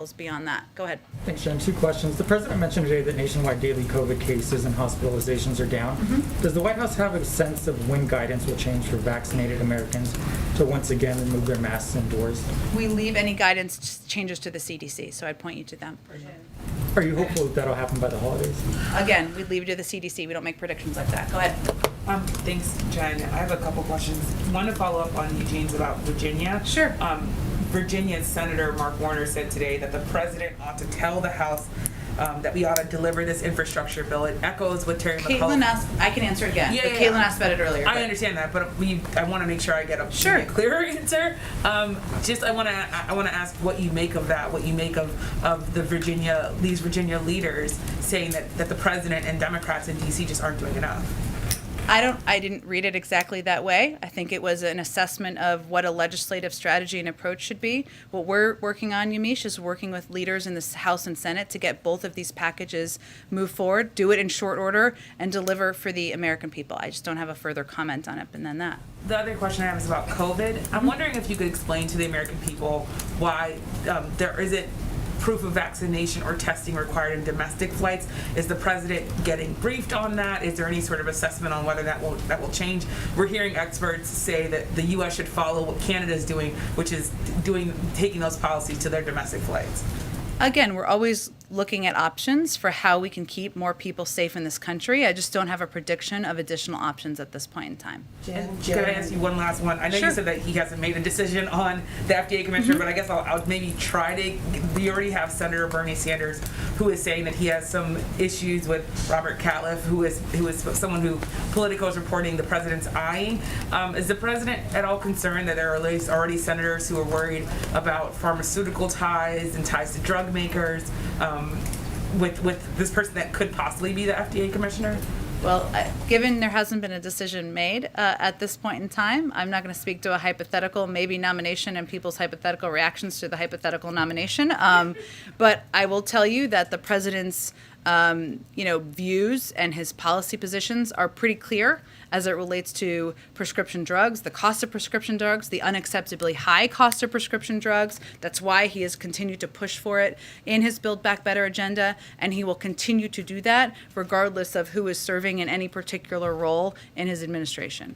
beyond that. Go ahead. Thanks, Jen. 2 questions. The president mentioned today that nationwide daily COVID cases and hospitalizations are down. Does the White House have a sense of when guidance will change for vaccinated Americans to once again remove their masks indoors? We leave any guidance changes to the CDC, so I'd point you to them. Are you hopeful that that'll happen by the holidays? Again, we leave it to the CDC. We don't make predictions like that. Go ahead. Thanks, Jen. I have a couple questions. One to follow up on Eugene's about Virginia. Sure. Virginia's Senator Mark Warner said today that the president ought to tell the House that we ought to deliver this infrastructure bill. It echoes what Terry McCullough. Caitlin asked, I can answer again, but Caitlin asked about it earlier. I understand that, but I want to make sure I get a clearer answer. I want to ask what you make of that, what you make of these Virginia leaders saying that the president and Democrats in D.C. just aren't doing enough. I didn't read it exactly that way. I think it was an assessment of what a legislative strategy and approach should be. What we're working on, Yamiche, is working with leaders in the House and Senate to get both of these packages move forward, do it in short order, and deliver for the American people. I just don't have a further comment on it than that. The other question I have is about COVID. I'm wondering if you could explain to the American people why there isn't proof of vaccination or testing required in domestic flights. Is the president getting briefed on that? Is there any sort of assessment on whether that will change? We're hearing experts say that the U.S. should follow what Canada is doing, which is taking those policies to their domestic flights. Again, we're always looking at options for how we can keep more people safe in this country. I just don't have a prediction of additional options at this point in time. Jen, can I ask you one last one? I know you said that he hasn't made a decision on the FDA commissioner, but I guess I'll maybe try to. We already have Senator Bernie Sanders, who is saying that he has some issues with Robert Califf, who is someone who Politico is reporting the president's eyeing. Is the president at all concerned that there are already senators who are worried about pharmaceutical ties and ties to drug makers with this person that could possibly be the FDA commissioner? Well, given there hasn't been a decision made at this point in time, I'm not going to speak to a hypothetical, maybe nomination and people's hypothetical reactions to the hypothetical nomination. But I will tell you that the president's views and his policy positions are pretty clear as it relates to prescription drugs, the cost of prescription drugs, the unacceptably high cost of prescription drugs. That's why he has continued to push for it in his Build Back Better agenda, and he will continue to do that regardless of who is serving in any particular role in his administration.